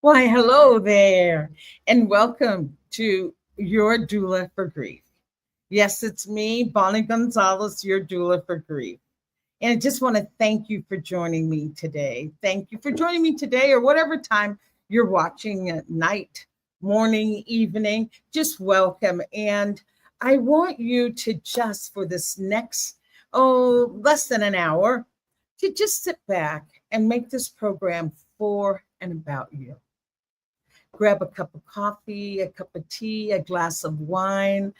Why, hello there, and welcome to Your Doula for Grief. Yes, it's me, Bonnie Gonzalez, your doula for grief. And I just want to thank you for joining me today. Thank you for joining me today, or whatever time you're watching at night, morning, evening. Just welcome. And I want you to just for this next, less than an hour, to just sit back and make this program for and about you. Grab a cup of coffee, a cup of tea, a glass of wine,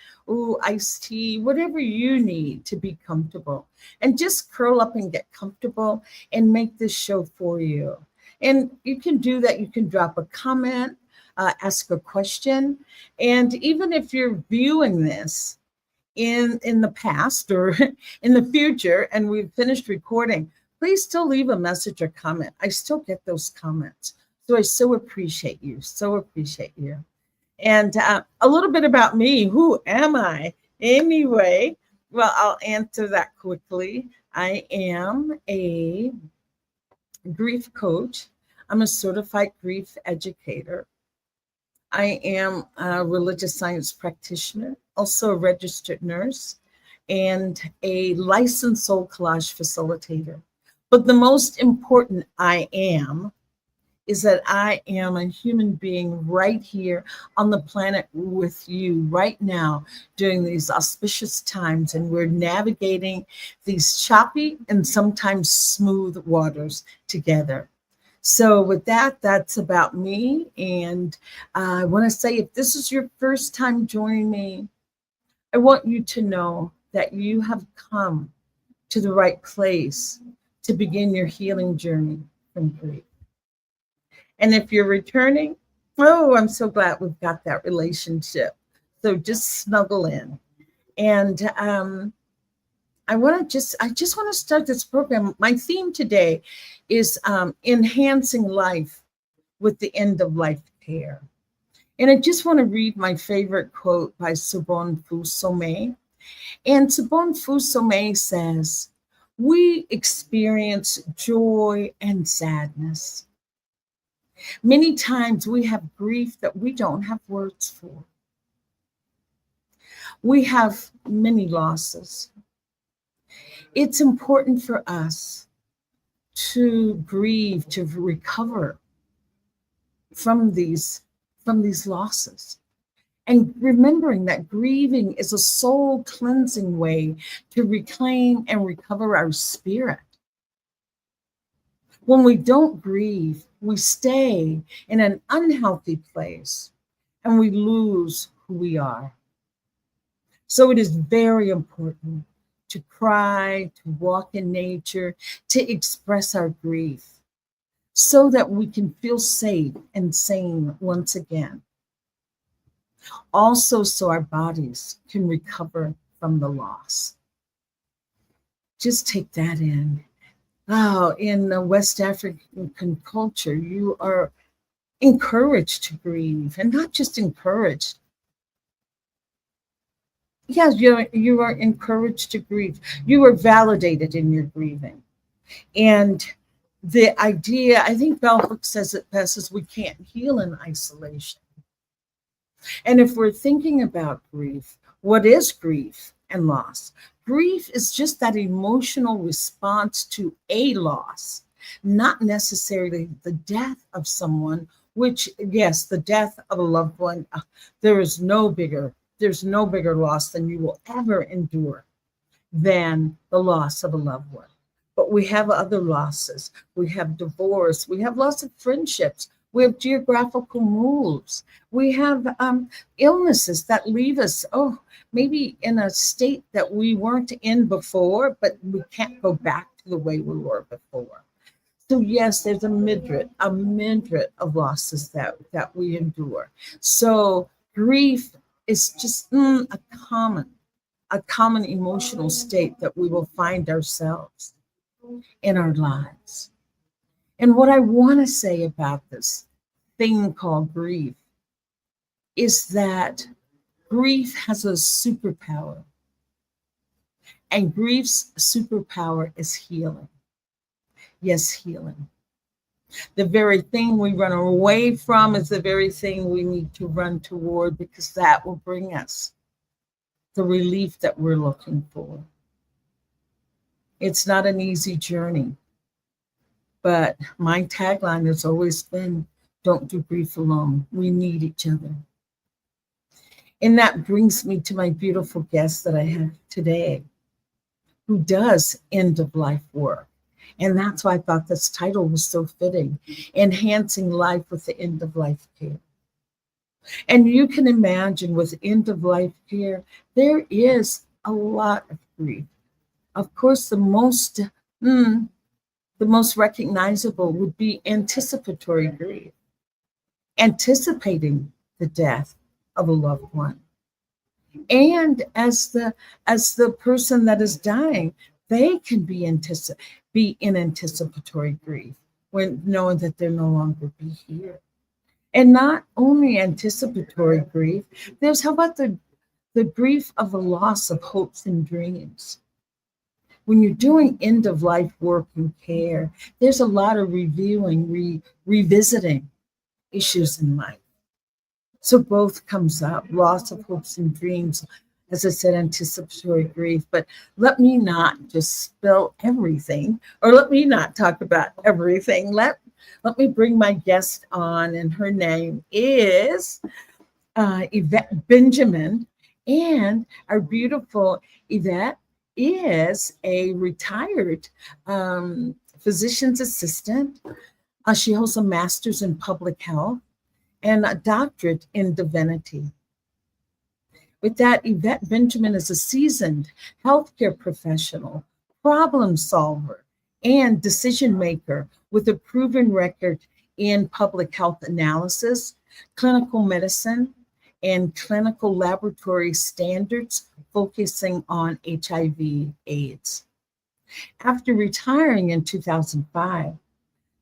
iced tea, whatever you need to be comfortable. And just curl up and get comfortable and make this show for you. And you can do that. You can drop a comment, ask a question. And even if you're viewing this in the past or in the future and we've finished recording, please still leave a message or comment. I still get those comments. So I so appreciate you, so appreciate you. And a little bit about me. Who am I? Anyway, well, I'll answer that quickly. I am a grief coach. I'm a certified grief educator. I am a religious science practitioner, also a registered nurse, and a licensed soul collage facilitator. But the most important I am is that I am a human being right here on the planet with you right now during these auspicious times. And we're navigating these choppy and sometimes smooth waters together. So with that, that's about me. And I want to say, if this is your first time joining me, I want you to know that you have come to the right place to begin your healing journey from grief. And if you're returning, I'm so glad we've got that relationship. So just snuggle in. And I just want to start this program. My theme today is enhancing life with the end of life care. And I just want to read my favorite quote by Sobonne Somé. And Sobonne Somé says, "We experience joy and sadness. Many times we have grief that we don't have words for. We have many losses. It's important for us to grieve, to recover from these losses. And remembering that grieving is a soul cleansing way to reclaim and recover our spirit. When we don't grieve, we stay in an unhealthy place and we lose who we are. So it is very important to cry, to walk in nature, to express our grief so that we can feel safe and sane once again. Also, so our bodies can recover from the loss. Just take that in. In the West African culture, you are encouraged to grieve, and not just encouraged. Yes, you are encouraged to grieve. You are validated in your grieving. And the idea, I think Bell Hooks says it best, is we can't heal in isolation. And if we're thinking about grief, what is grief and loss? Grief is just that emotional response to a loss, not necessarily the death of someone, which, yes, the death of a loved one, there's no bigger loss than you will ever endure than the loss of a loved one. But we have other losses. We have divorce. We have loss of friendships. We have geographical moves. We have illnesses that leave us, maybe in a state that we weren't in before, but we can't go back to the way we were before. So yes, there's a myriad of losses that we endure. So grief is just a common emotional state that we will find ourselves in our lives. And what I want to say about this thing called grief is that grief has a superpower. And grief's superpower is healing. Yes, healing. The very thing we run away from is the very thing we need to run toward, because that will bring us the relief that we're looking for. It's not an easy journey, but my tagline has always been, don't do grief alone. We need each other. And that brings me to my beautiful guest that I have today, who does end of life work. And that's why I thought this title was so fitting, Enhancing Life with the End of Life Care. And you can imagine with end of life care, there is a lot of grief. Of course, the most recognizable would be anticipatory grief, anticipating the death of a loved one. And as the person that is dying, they can be in anticipatory grief when knowing that they'll no longer be here. And not only anticipatory grief, there's how about the grief of the loss of hopes and dreams. When you're doing end of life work and care, there's a lot of reviewing, revisiting issues in life. So both comes up, loss of hopes and dreams, as I said, anticipatory grief. But let me not just spill everything, or let me not talk about everything. Let me bring my guest on, and her name is Yvette Benjamin. And our beautiful Yvette is a retired physician's assistant. She holds a master's in public health and a doctorate in divinity. With that, Yvette Benjamin is a seasoned healthcare professional, problem solver, and decision maker with a proven record in public health analysis, clinical medicine, and clinical laboratory standards, focusing on HIV/AIDS. After retiring in 2005,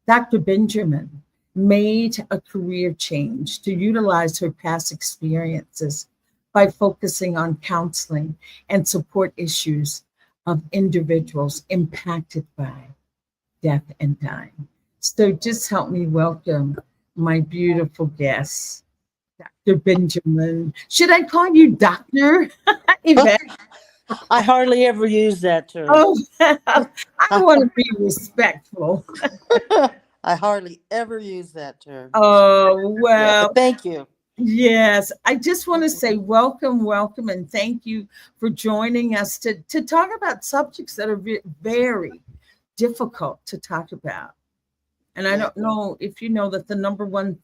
Dr. Benjamin made a career change to utilize her past experiences by focusing on counseling and support issues of individuals impacted by death and dying. So just help me welcome my beautiful guest, Dr. Benjamin. Should I call you Doctor Yvette? I hardly ever use that term. Oh, I want to be respectful. I hardly ever use that term. Oh, Yeah, well, but thank you. yes. I just want to say welcome, welcome, and thank you for joining us to talk about subjects that are very difficult to talk about. And I Yeah. don't know if you know that the number one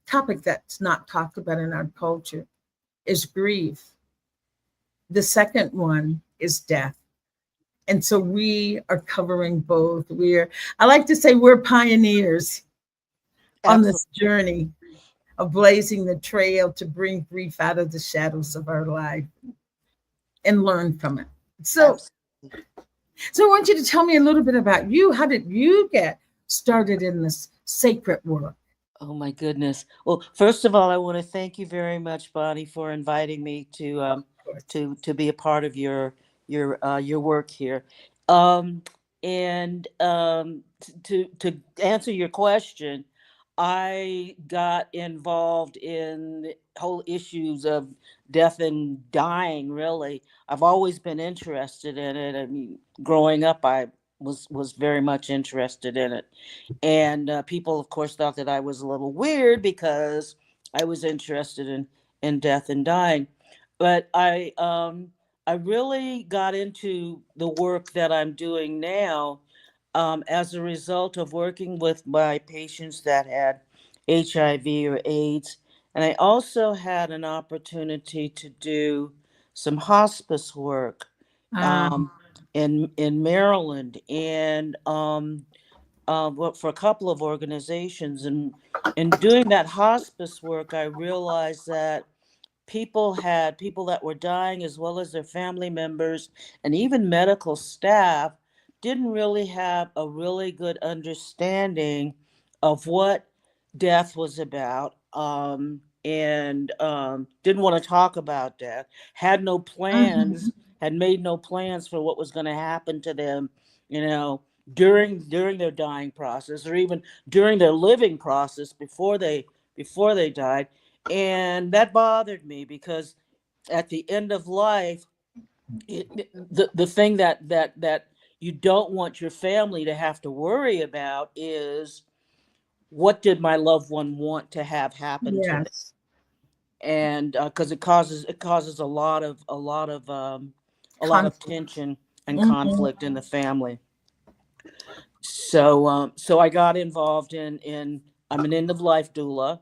topic that's not talked about in our culture is grief. The second one is death. And so we are covering both. I like to say we're pioneers on Absolutely. this journey of blazing the trail to bring grief out of the shadows of our life and learn from it. So, Absolutely. so I want you to tell me a little bit about you. How did you get started in this sacred work? Oh my goodness. Well, first of all, I want to thank you very much, Bonnie, for inviting me Of course. to be a part of your work here. Um, and to answer your question, I got involved in the whole issues of death and dying. Really, I've always been interested in it. I mean, growing up, I was very much interested in it, and people, of course, thought that I was a little weird because I was interested in death and dying. But I really got into the work that I'm doing now as a result of working with my patients that had HIV or AIDS. And I also had an opportunity to do some hospice work Um, um, in Maryland, and worked for a couple of organizations. And in doing that hospice work, I realized that people that were dying, as well as their family members and even medical staff, didn't really have a really good understanding of what death was about, and didn't want to talk about death, mhm. had made no plans for what was going to happen to them, you know, during their dying process, or even during their living process before they died. And that bothered me because at the end of life, the thing that you don't want your family to have to worry about is, what did my loved one want to have happen to them? Yes. And because it causes a lot of Conflict. tension and Mhm. conflict in the family. So I got involved in I'm an end of life doula,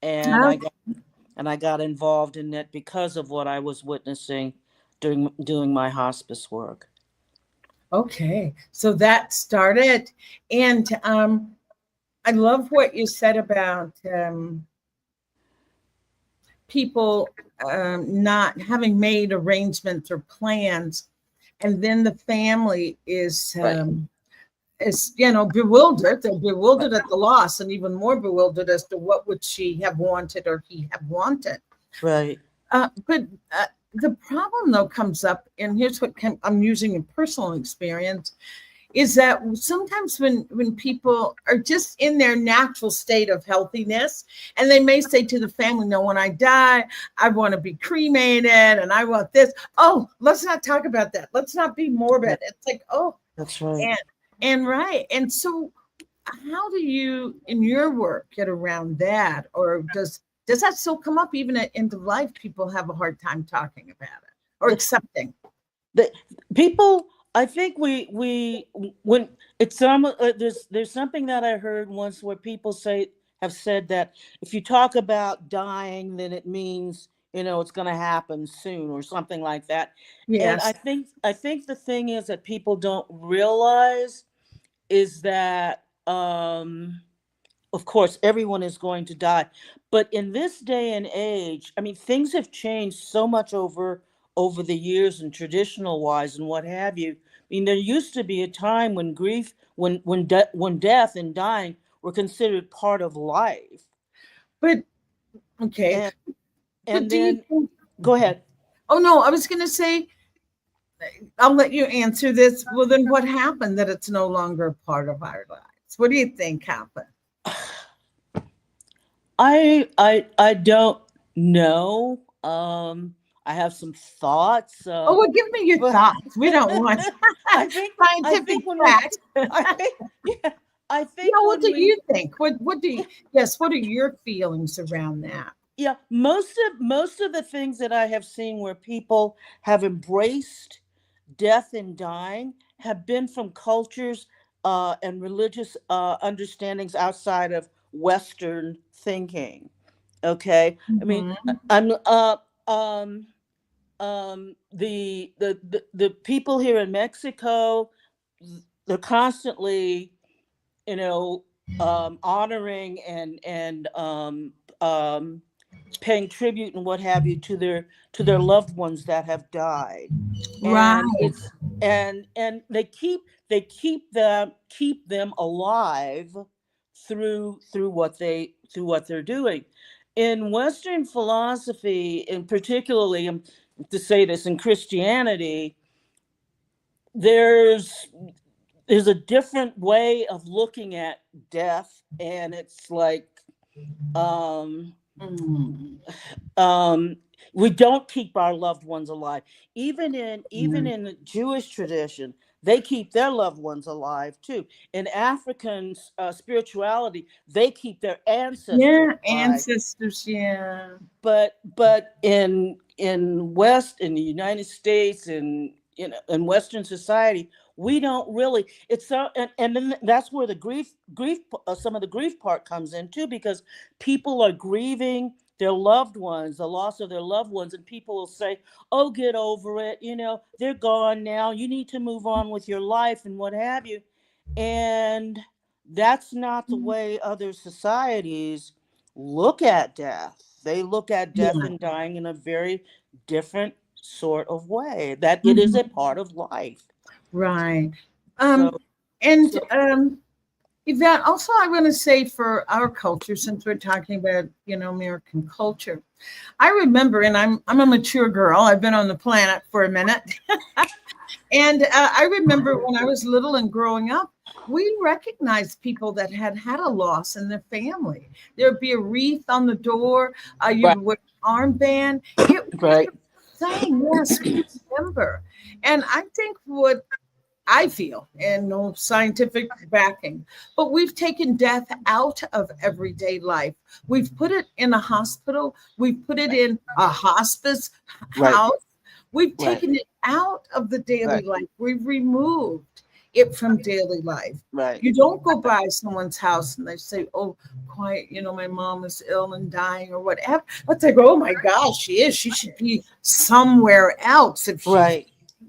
and Oh, I got involved in it because of what I was witnessing during doing my hospice work. okay. So that started. And I love what you said about people not having made arrangements or plans, and then the family Right. is bewildered. They're bewildered at the loss, and even more bewildered as to what would she have wanted or he have wanted. Right. But the problem though comes up, and here's what I'm using in personal experience, is that sometimes when people are just in their natural state of healthiness, and they may say to the family, no, when I die, I want to be cremated and I want this. Oh, let's not talk about that. Let's not be morbid. It's like, oh, That's right. and right. And so how do you in your work get around that? Or does that still come up even at end of life? People have a hard time talking about it or The, accepting. the people, I think we when it's some there's something that I heard once where people have said that if you talk about dying, then it means it's going to happen soon or something like that. And Yes. I think the thing is that people don't realize is that of course everyone is going to die, but in this day and age, I mean, things have changed so much over the years, and traditional wise and what have you. I mean, there used to be a time when grief, when death and dying were considered part of life. But okay. and But and do you then think, go ahead. oh no, I was going to say, I'll let you answer this. Well, then what happened that it's no longer a part of our lives? What do you think happened? I don't know. I have some thoughts, Oh, well, give me your but thoughts. We don't want I think I scientific think when we fact. I think yeah I Yeah, think what when do we you think? What do you, yes, what are your feelings around that? yeah most of the things that I have seen where people have embraced death and dying have been from cultures and religious understandings outside of Western thinking. Okay, I mean, Mhm. I'm the people here in Mexico, they're constantly, you know, honoring and paying tribute and what have you to their loved ones that have died, and Right. it's and they keep them alive through what they're doing in Western philosophy, and particularly, to say this, in Christianity. There's there's a different way of looking at death, and it's like, um Mm. um we don't keep our loved ones alive. Even Mm. in the Jewish tradition, they keep their loved ones alive too. In African spirituality, they keep their ancestors Yeah, alive. ancestors, yeah. But in the United States, and in Western society, we don't really. It's so, and then that's where the grief some of the grief part comes in too, because people are grieving their loved ones, the loss of their loved ones, and people will say, "Oh, get over it. They're gone now. You need to move on with your life and what have you." And that's not the way other societies look at death. They look at death Yeah. and dying in a very different sort of way, that it is a Mhm. part of life. Right. So, And so Yvette, also I want to say for our culture, since we're talking about, American culture, I remember, and I'm a mature girl. I've been on the planet for a minute. And I remember when I was little and growing up, we recognize people that had had a loss in their family. There'd be a wreath on the door. Right. You'd wear an armband. It was Right. a thing. Yes, we remember. And I think what I feel, and no scientific backing, but we've taken death out of everyday life. We've put it in a hospital. We've put it in a hospice Right. house. We've Right. taken it out of the daily Right. life. We've removed it from daily life. Right. You don't go by someone's house and they say, "Oh, quiet, my mom is ill and dying," or whatever. Let's like, "Oh my gosh, she is. She should be somewhere else if she's." Right.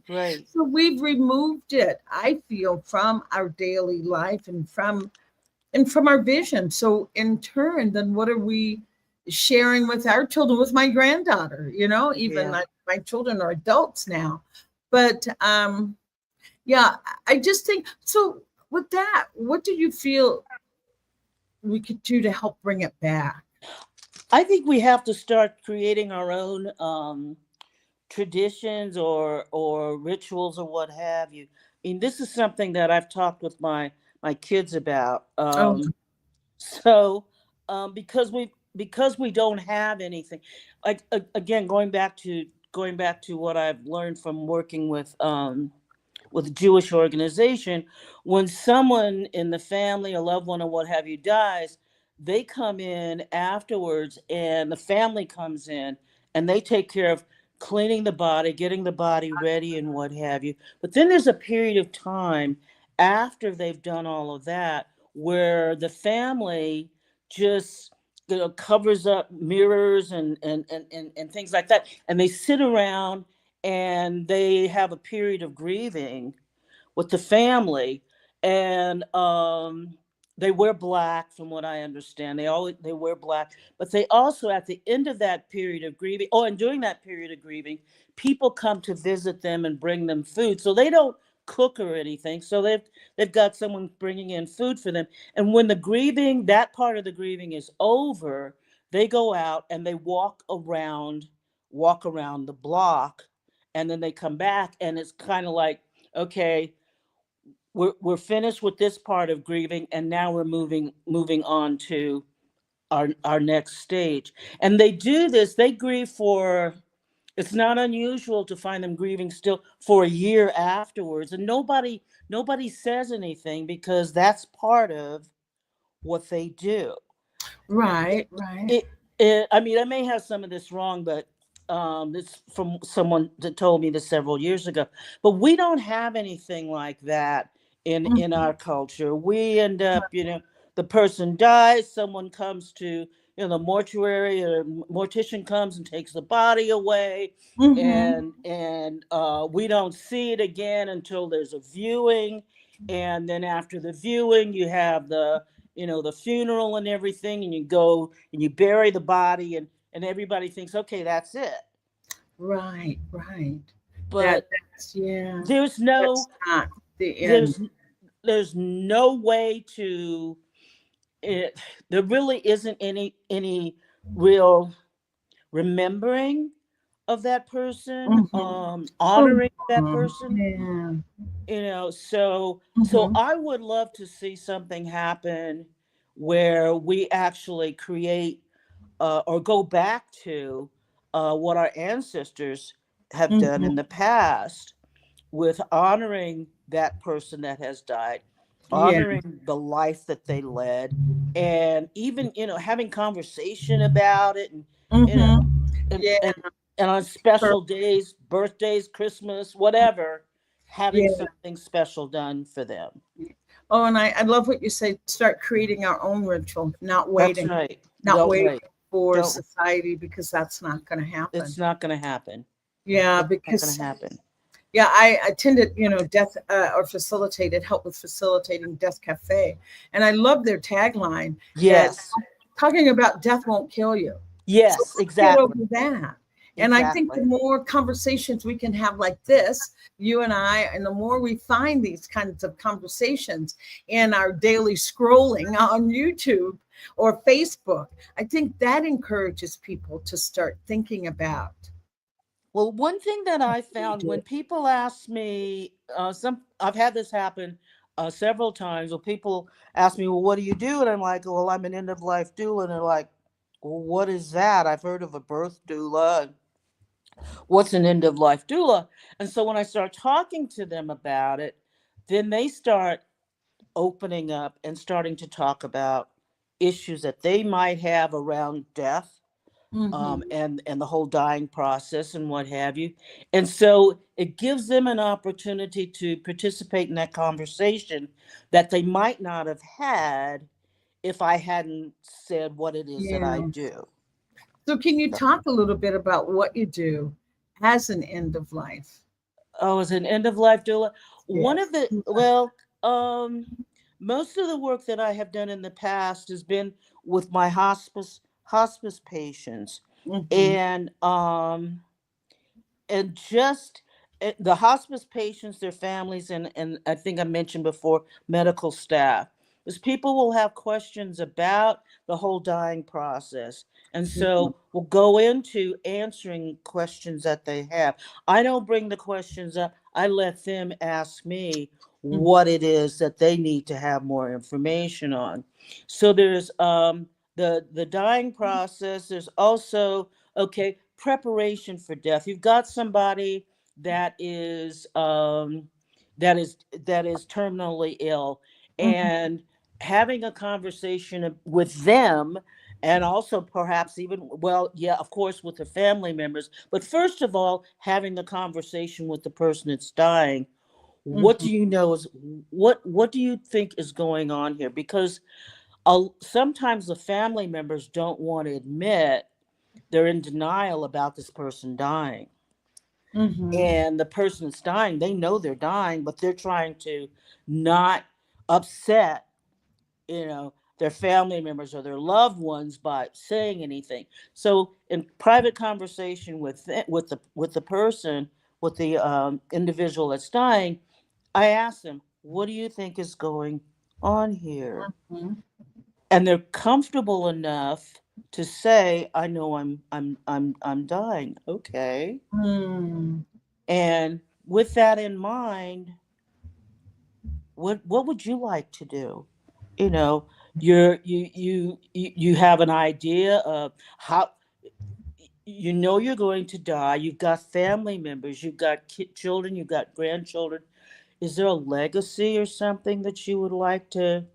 Right. So we've removed it, I feel, from our daily life and from our vision. So in turn, then what are we sharing with our children, with my granddaughter? Even Yeah. my children are adults now. But yeah, I just think so. With that, what do you feel we could do to help bring it back? I think we have to start creating our own traditions or rituals or what have you. I mean, this is something that I've talked with my kids about. Oh, So because we don't have anything, like again, going back to what I've learned from working with a Jewish organization, when someone in the family, a loved one, or what have you dies, they come in afterwards, and the family comes in, and they take care of cleaning the body, getting the body ready, and what have you. But then there's a period of time after they've done all of that where the family just covers up mirrors and things like that, and they sit around and they have a period of grieving with the family, and they wear black, from what I understand. They wear black, but they also, at the end of that period of grieving, and during that period of grieving, people come to visit them and bring them food. So they don't cook or anything. So they've got someone bringing in food for them. And when that part of the grieving is over, they go out and they walk around the block, and then they come back, and it's kind of like, okay, we're finished with this part of grieving, and now we're moving on to our next stage. And they do this. They grieve for. It's not unusual to find them grieving still for a year afterwards, and nobody says anything, because that's part of what they do. right, right. it, I mean, I may have some of this wrong, but it's from someone that told me this several years ago. But we don't have anything like that in Mhm, our culture. We end up, the person dies, someone comes to, the mortuary, or mortician comes and takes the body away, mhm. and we don't see it again until there's a viewing, and then after the viewing, you have the funeral and everything, and you go and you bury the body, and everybody thinks, okay, that's it. Right, right. But Yeah, there's that's no not the end. there's there's no way to it. There really isn't any real remembering of that person, Mhm. Oh, honoring that person. yeah. So Mhm, I would love to see something happen where we actually create, or go back to what our ancestors have done in mhm. the past, with honoring that person that has died, Yeah. honoring the life that they led, and even, having conversation about it, and you know Mhm. and Yeah. and, and on Per special days, birthdays, Christmas, whatever, having yeah. something special done for them. Oh, and I love what you say, start creating our own ritual, not That's waiting, right. not Don't waiting wait. for Don't. society because that's not gonna happen. It's not going to happen. Yeah, It's not going because to happen. yeah, I attended, death or facilitated, help with facilitating Death Cafe. And I love their tagline that Yes. talking about death won't kill you. So Yes. let's get over Exactly. that. And I think the Exactly. more conversations we can have like this, you and I, and the more we find these kinds of conversations in our daily scrolling on YouTube or Facebook, I think that encourages people to start thinking about Well, one thing that what I we found do. when people ask me, I've had this happen several times where people ask me, well, what do you do? And I'm like, well, I'm an end of life doula. And they're like, well, what is that? I've heard of a birth doula. What's an end of life doula? And so when I start talking to them about it, then they start opening up and starting to talk about issues that they might have around death, Mm-hmm. and the whole dying process and what have you. And so it gives them an opportunity to participate in that conversation that they might not have had if I hadn't said what it is that I Yeah. do. So can you talk a little bit about what you do as an end of life? Oh, as an end of life doula, one of Yes. the well, um, most of the work that I have done in the past has been with my hospice patients, Mm-hmm. and just the hospice patients, their families, and I think I mentioned before, medical staff, because people will have questions about the whole dying process, and Mm-hmm. so we'll go into answering questions that they have. I don't bring the questions up. I let them ask me what it is that they need to have more information on. So there's the dying process. There's also, okay, preparation for death. You've got somebody that is that is terminally ill, Mm-hmm. and having a conversation with them, and also perhaps even, well, yeah, of course, with the family members, but first of all, having the conversation with the person that's dying. What Mm-hmm. do you know is what do you think is going on here? Because sometimes the family members don't want to admit they're in denial about this person dying. Mm-hmm. And the person that's dying, they know they're dying, but they're trying to not upset, their family members or their loved ones by saying anything. So in private conversation with the person, with the individual that's dying, I ask them, what do you think is going on here? Mm-hmm. And they're comfortable enough to say, I know I'm dying. Okay. Mm-hmm. And with that in mind, what would you like to do? You know, you have an idea of how, you're going to die. You've got family members, you've got children, you've got grandchildren. Is there a legacy or something that you would like to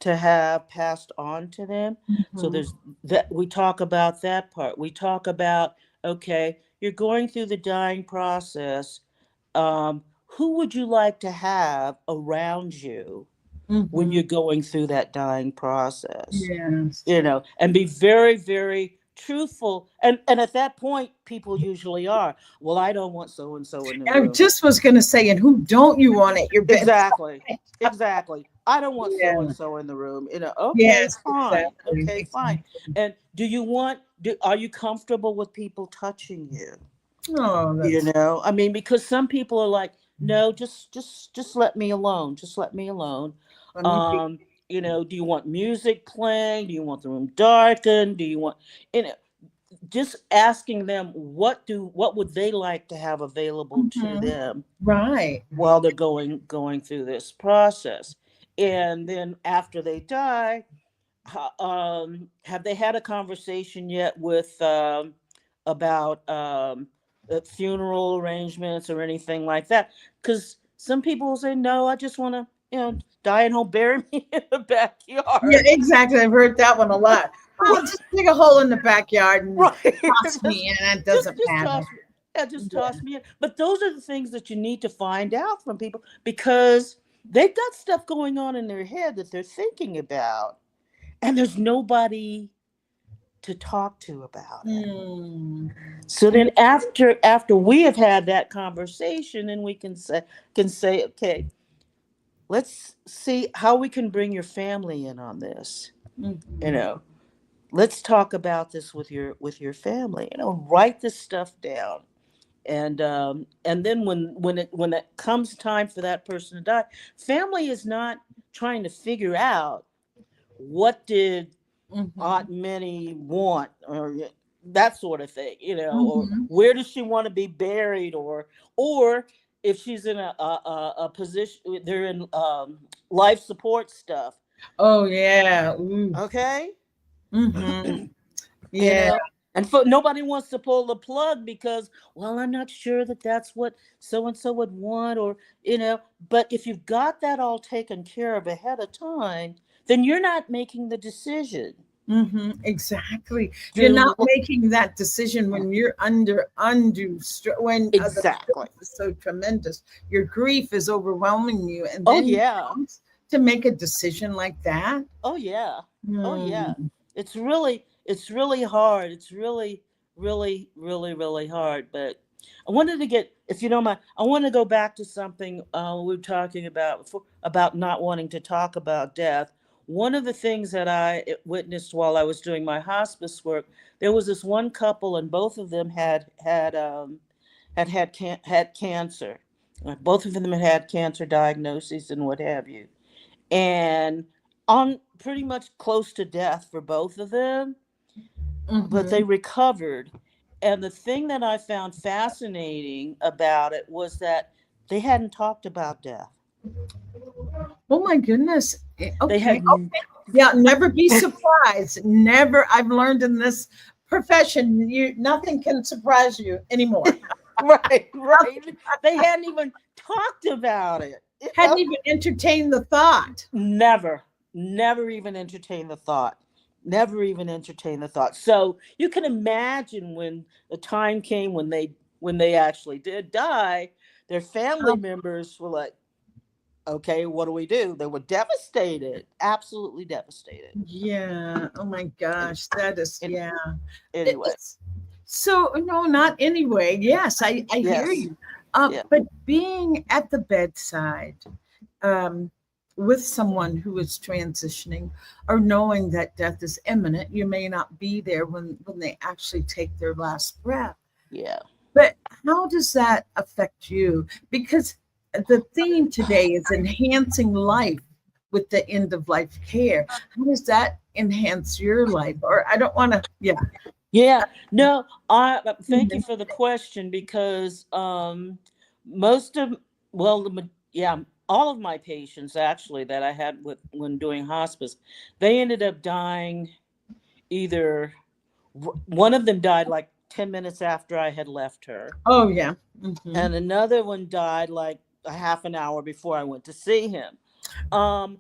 have passed on to them? So Mm-hmm. there's that. We talk about that part. We talk about, okay, you're going through the dying process. Who would you like to have around you when Mm-hmm. you're going through that dying process? Yes. And be very, very truthful. And at that point, people usually are, well, I don't want so and so in the I room. just was going to say, and who don't you want at your bedside? Exactly. Exactly. I don't want so and Yeah. so in the room. Okay, Yes, fine. exactly. Okay, fine. Exactly. And are you comfortable with people touching you? Oh, that's I mean, because some people are like, no, just let me alone. Just let me alone. funny. Um, do you want music playing? Do you want the room darkened? Do you want, you know, just asking them what would they like to have available to Mhm. them Right. while they're going through this process. And then after they die, have they had a conversation yet with about funeral arrangements or anything like that? Because some people will say, no, I just want to, die and home, bury me in the Yeah, backyard. exactly. I've heard that one a lot. Oh, Right. just dig a hole in the backyard and Right. toss just me in. It just doesn't just matter. toss me. Yeah, just Yeah. toss me in. But those are the things that you need to find out from people, because they've got stuff going on in their head that they're thinking about, and there's nobody to talk to about it. Mm. So then after we have had that conversation, then we can say, okay, let's see how we can bring your family in on this. You Mhm. know, let's talk about this with your family. Write this stuff down. And then when it comes time for that person to die, family is not trying to figure out what did Mhm. Aunt Minnie want, or that sort of thing, or Mhm. where does she want to be buried, or if she's in a position, they're in life support stuff. Oh yeah. Ooh. Okay. Mm-hmm. You Yeah. know, and for nobody wants to pull the plug because, well, I'm not sure that that's what so and so would want, or but if you've got that all taken care of ahead of time, then you're not making the decision Mm-hmm. Exactly. You're not to making that decision when you're under undue when the exactly. stress is so tremendous. Your grief is overwhelming you, and Oh then you yeah. come to make a decision like that. Oh yeah. Oh yeah. Mm. It's really hard. It's really hard. But I wanted to get, if you don't mind, I want to go back to something we were talking about before, about not wanting to talk about death. One of the things that I witnessed while I was doing my hospice work, there was this one couple, and both of them had cancer. Both of them had cancer diagnoses and what have you, and on pretty much close to death for both of them, but they Mhm. recovered. And the thing that I found fascinating about it was that they hadn't talked about death. Oh my goodness. They Okay. had Yeah, never be surprised. Never. I've learned in this profession, nothing can surprise you anymore. right. They hadn't even talked about it. Hadn't even entertained the thought. Never even entertained the thought. Never even entertained the thought. So you can imagine when the time came when they actually did die, their family Um, members were like, okay, what do we do? They were devastated, absolutely devastated. yeah. Oh my And, gosh. That is, and yeah. anyway, It's so, no, not anyway. Yes, I hear yes, you. yeah, But being at the bedside, um, with someone who is transitioning, or knowing that death is imminent, you may not be there when they actually take their last breath. yeah. But how does that affect you? Because the theme today is enhancing life with the end of life care. How does that enhance your life? Or I don't want to, yeah. Yeah, no, I thank you Mhm. for the question because most of well, yeah, all of my patients actually that I had with when doing hospice, they ended up dying either one of them died like 10 minutes after I had left her, Oh, yeah. Hmm. and another one died like a half an hour before I went to see him. Um,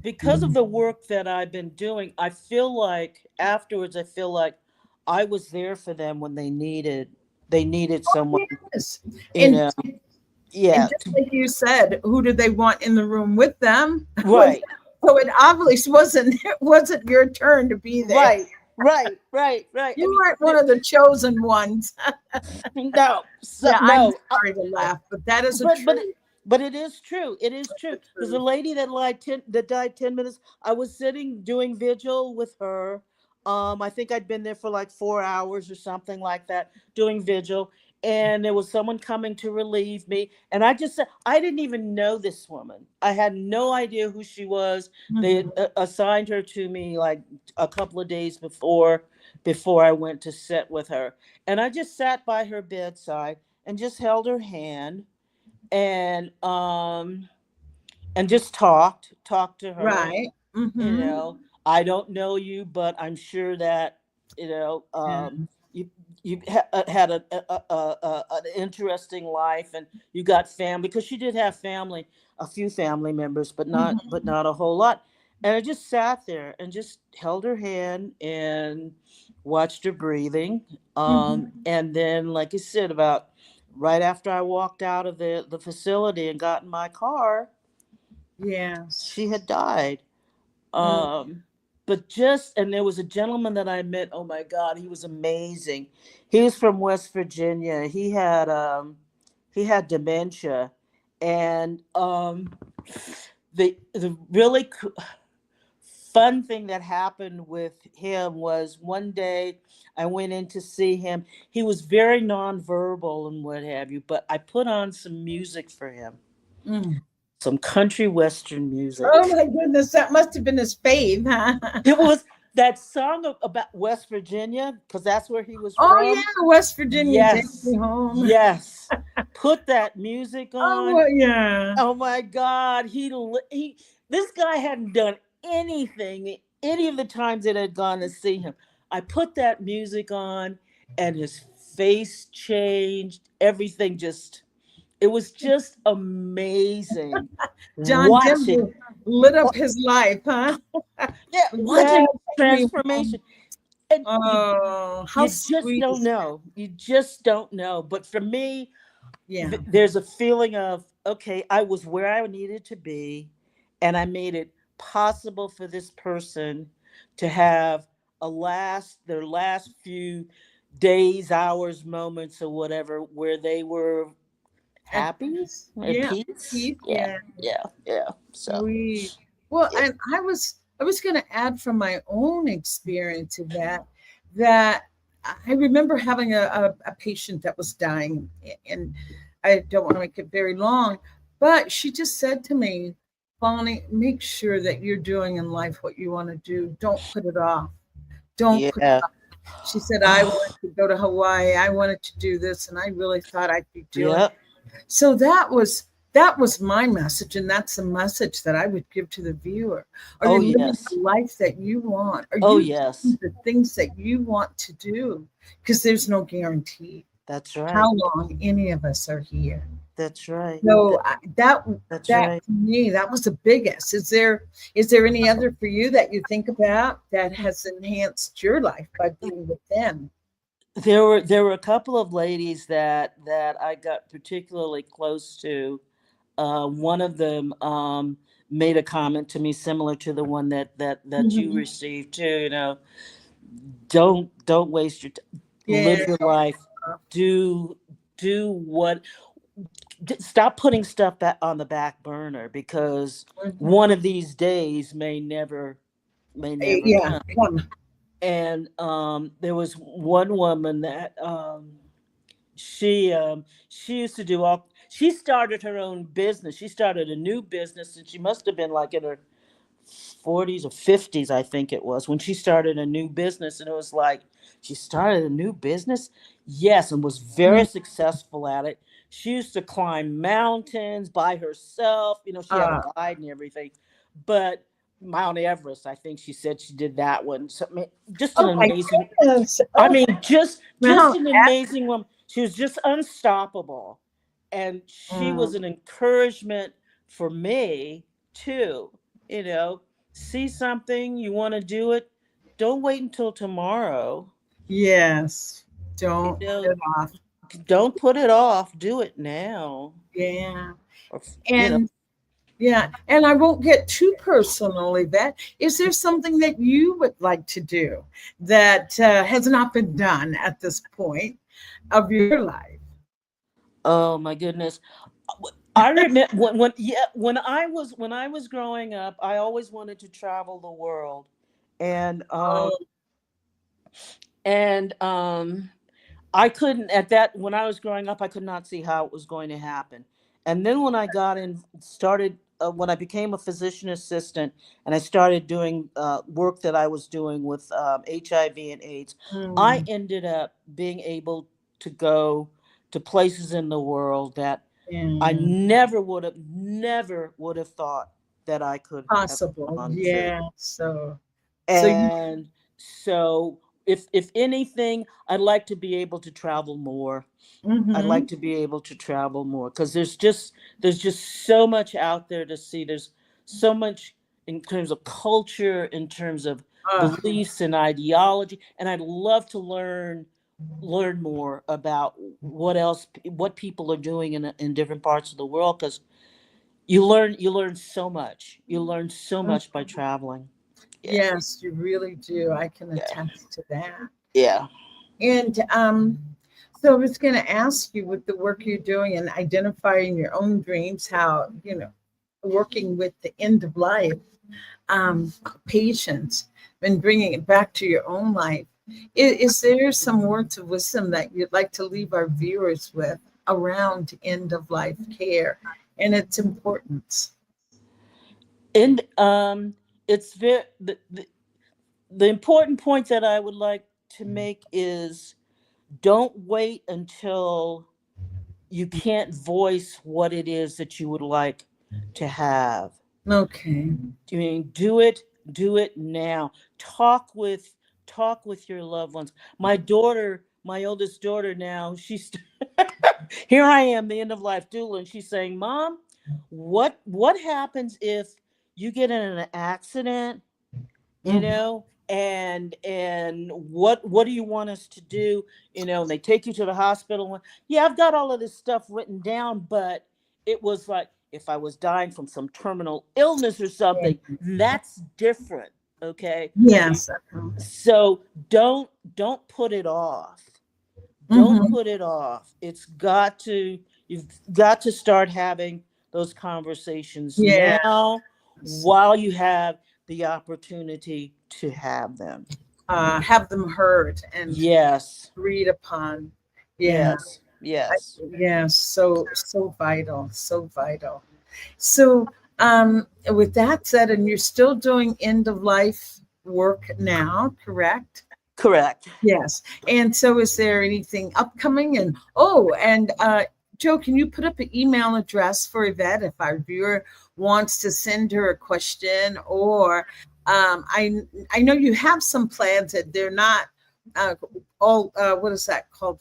because of the work that I've been doing, I feel like afterwards, I feel like I was there for them when they needed someone, Yes. you And know. and Yeah, just like you said, who did they want in the room with them? Was right, so it obviously wasn't your turn to be there. right. I You mean, weren't one of the chosen ones. no, Yeah, I'm no, sorry to laugh, but that is a but but truth. but it is true. It is true The because the truth. lady that died 10 minutes. I was sitting doing vigil with her. I think I'd been there for like 4 hours or something like that, doing vigil, and there was someone coming to relieve me. And I just said I didn't even know this woman. I had no idea who she was. They had Mhm. assigned her to me like a couple of days before I went to sit with her, and I just sat by her bedside and just held her hand and and just talked to her. Right. you Hmm. know I don't know you, but I'm sure that you know Yeah. um you had an interesting life, and you got family, because she did have family, a few family members, but Mhm. not a whole lot. And I just sat there and just held her hand and watched her breathing. Mhm. And then, like I said, about right after I walked out of the facility and got in my car, Yes. she had died. Mm. um and there was a gentleman that I met. Oh my God, he was amazing. He was from West Virginia. He had dementia. And the really fun thing that happened with him was one day I went in to see him. He was very nonverbal and what have you, but I put on some music for him, Mm. some country western music. Oh my goodness, that must have been his fave, huh? It was that song about West Virginia, because that's where he was Oh from. yeah, West Virginia, take me Yes, home. yes. put that music Oh, on. yeah. Oh my God, this guy hadn't done anything any of the times that I'd gone to see him. I put that music on, and his face changed. Everything just, it was just amazing John watching. Denver lit up his life, huh? Yeah, Yeah, watching me. transformation. And Oh, how you just sweet don't is that? know. You just don't know. But for me, Yeah. there's a feeling of, okay, I was where I needed to be, and I made it possible for this person to have their last few days, hours, moments, or whatever, where they were At happy, peace. at Yeah. peace. Peace. Yeah, Yeah. yeah, yeah. So Sweet. Well, yeah, and I was going to add from my own experience of that I remember having a patient that was dying, and I don't want to make it very long, but she just said to me, Bonnie, make sure that you're doing in life what you want to do. Don't put it off. Don't put yeah. She said, I wanted to go to Hawaii. I wanted to do this, and I really thought I'd be doing it. Yep. So that was my message, and that's the message that I would give to the viewer. Are Oh you living yes. the life that you want? Are Oh you yes. doing the things that you want to do? Because there's no guarantee That's how right. long any of us are here. That's right. So that That's that right. for me, that was the biggest. Is there any other for you that you think about that has enhanced your life by being with them? There were a couple of ladies that I got particularly close to. One of them made a comment to me similar to the one that you Mhm. received too. Don't waste your Yeah. live your life. Do do what Stop putting stuff back on the back burner, because Mhm. one of these days may never Yeah. come. And there was one woman that she used to do all she started her own business. She started a new business, and she must have been like in her 40s or 50s, I think it was, when she started a new business. And it was like, she started a new business, yes, and was very Mhm. successful at it. She used to climb mountains by herself. She had a Uh, guide and everything. But Mount Everest, I think she said she did that one. So, I mean, just an oh my amazing, goodness. I Oh, mean, just Mount an amazing woman. She was just unstoppable. And she was Mm, an encouragement for me too. You know, see something, you want to do it, don't wait until tomorrow. yes. You Don't put know, it off. don't put it off. Do it now. Yeah. Or And yeah, and I won't get too personal, Yvette. Is there something that you would like to do that has not been done at this point of your life? oh my goodness. I remember when I was growing up, I always wanted to travel the world. And Oh, and I couldn't at that when I was growing up. I could not see how it was going to happen. And then when I got in, started when I became a physician assistant, and I started doing work that I was doing with HIV and AIDS, I mm, ended up being able to go to places in the world that I yeah. never would have thought that I could have Possible. gone to. Yeah. So you. And so, if anything, I'd like to be able to travel more. I'd like Mhm. to be able to travel more, because there's just so much out there to see. There's so much in terms of culture, in terms of Uh, beliefs and ideology, and I'd love to learn more about what people are doing in different parts of the world, because you learn so much. You learn so mm, much by traveling. Yeah, yes, you really do. I can yeah, attest to that. yeah. And so I was going to ask you, with the work you're doing and identifying your own dreams, how, working with the end of life patients and bringing it back to your own life. Is there some words of wisdom that you'd like to leave our viewers with around end of life care and its importance? And it's very the important point that I would like to make is, don't wait until you can't voice what it is that you would like to have. Okay. I mean, do it now. Talk with your loved ones. My daughter, my oldest daughter now, she's here I am, the end of life doula, and she's saying, "Mom, what happens if you get in an accident, Mhm. and what do you want us to do?" And they take you to the hospital. Yeah, I've got all of this stuff written down, but it was like if I was dying from some terminal illness or something, that's different. Okay. Yes. So don't put it off. Don't Mm-hmm. put it off. You've got to start having those conversations Yeah. now while you have the opportunity to have them. Have them heard and Yes. agreed upon. Yeah. Yes. Yes. Yes. So vital. So vital. So, with that said, and you're still doing end of life work now, correct? Correct. Yes. And so is there anything upcoming? And Joe, can you put up an email address for Yvette if our viewer wants to send her a question? Or I know you have some plans that they're not all what is that called?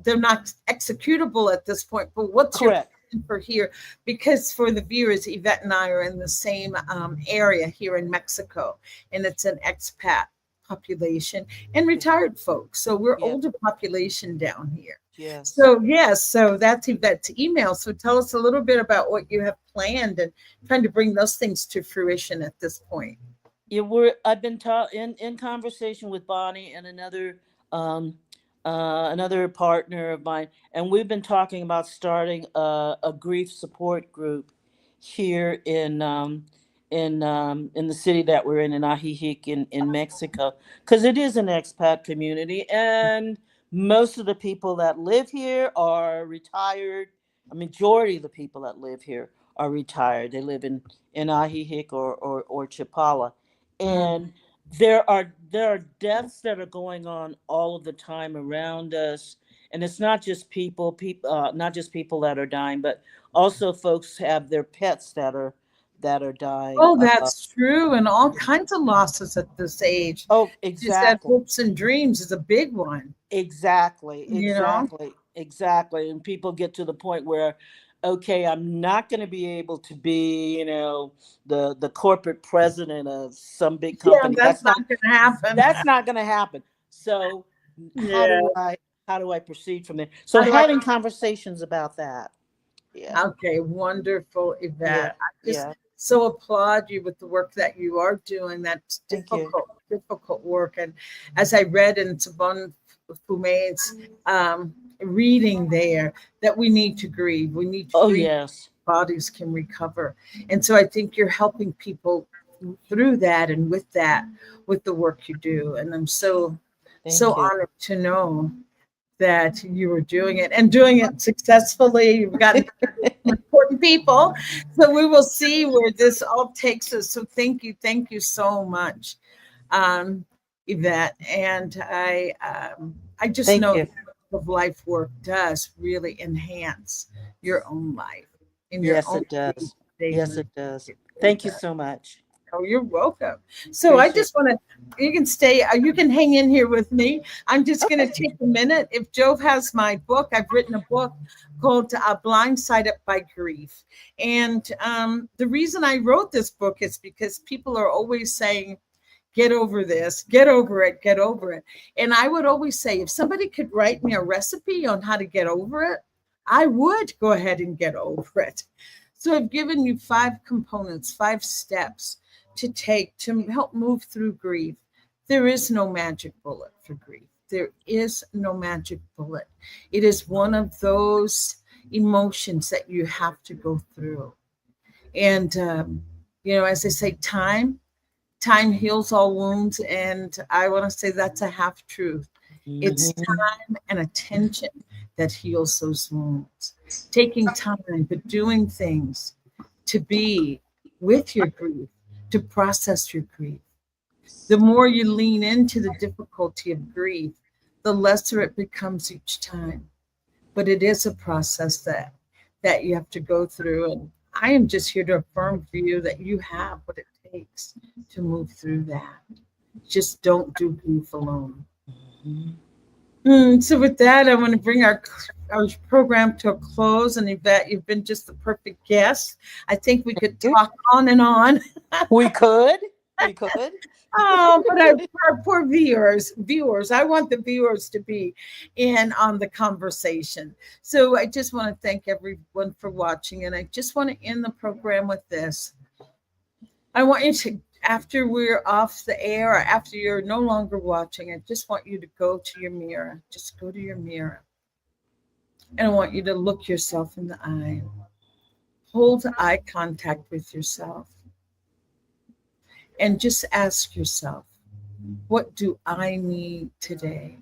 They're not executable at this point. But what's your Correct. plan for here? Because for the viewers, Yvette and I are in the same area here in Mexico, and it's an expat population and retired folks. So we're Yeah. older population down here. Yes. So yes, so that's Yvette's email. So tell us a little bit about what you have planned and trying to bring those things to fruition at this point. Yeah, I've been in conversation with Bonnie and um another partner of mine, and we've been talking about starting a grief support group here in the city that we're in Ajijic in Mexico, because it is an expat community, and most of the people that live here are retired. A majority of the people that live here are retired. They live in Ajijic or Chapala, Mm. and there are deaths that are going on all of the time around us, and it's not just not just people that are dying, but also folks have their pets that are dying. Oh, that's true. And all kinds of losses at this age. Oh, She said exactly. hopes and dreams is a big one, Exactly, you know? exactly, exactly. And people get to the point where, okay, I'm not going to be able to be, the corporate president of some big Yeah, company. that's not going to happen. That's not going to happen. So how Yeah. do I how do I proceed from there? So How do I? having conversations about that. Yeah. Okay, wonderful, Yeah. Yvette. I just Yeah. so applaud you with the work that you are doing. That's Thank you. difficult work. And as I read in Sabon Fume's reading there, that we need to grieve. We need to Oh, grieve. yes. Bodies can recover. And so I think you're helping people through that and with that, with the work you do. And I'm so Thank you. honored to know that you were doing it and doing it successfully. You've gotten important people. So we will see where this all takes us. So thank you so much, um, Yvette. And I just Thank know you. the life work does really enhance your own life in your Yes, own it does. Yes, daily. it does. It Thank you does. so much. Oh, you're welcome. So I Appreciate just want to, you can stay, you can hang in here with me. I'm just it. going to Okay. take a minute. If Jove has my book, I've written a book called Blindsided by Grief. And the reason I wrote this book is because people are always saying, get over this, get over it, get over it. And I would always say, if somebody could write me a recipe on how to get over it, I would go ahead and get over it. So I've given you 5 components, 5 steps to take to help move through grief. There is no magic bullet for grief. There is no magic bullet. It is one of those emotions that you have to go through. And, as I say, time heals all wounds. And I want to say that's a half truth. It's Mhm. time and attention that heals those wounds. Taking time, but doing things to be with your grief, to process your grief. The more you lean into the difficulty of grief, the lesser it becomes each time. but it is a process that you have to go through. And I am just here to affirm for you that you have what it takes to move through that. Just don't do grief alone. So with that, I want to bring our program to a close. And Yvette, you've been just the perfect guest. I think we could talk on and on. We could. Oh, but our poor viewers, I want the viewers to be in on the conversation. So I just want to thank everyone for watching. And I just want to end the program with this. I want you to, after we're off the air or after you're no longer watching, I just want you to go to your mirror. Just go to your mirror. And I want you to look yourself in the eye. Hold eye contact with yourself. And just ask yourself, what do I need today?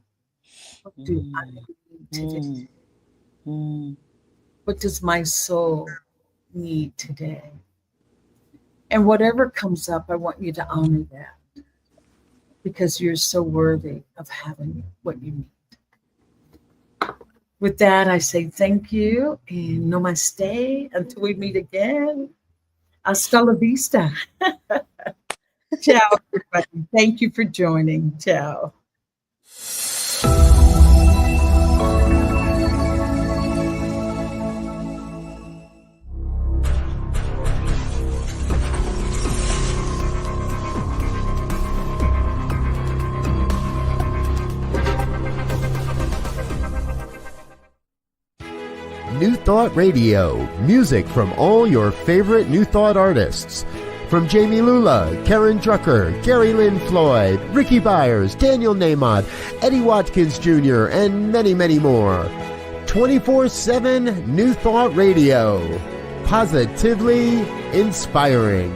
What do I need today? What does my soul need today? And whatever comes up, I want you to honor that, because you're so worthy of having what you need. With that, I say thank you and namaste until we meet again. Hasta la vista. Ciao, everybody. Thank you for joining. Ciao. New Thought Radio, music from all your favorite New Thought artists. From Jamie Lula, Karen Drucker, Gary Lynn Floyd, Ricky Byers, Daniel Nahmod, Eddie Watkins Jr., and many, many more. 24/7 New Thought Radio. Positively inspiring.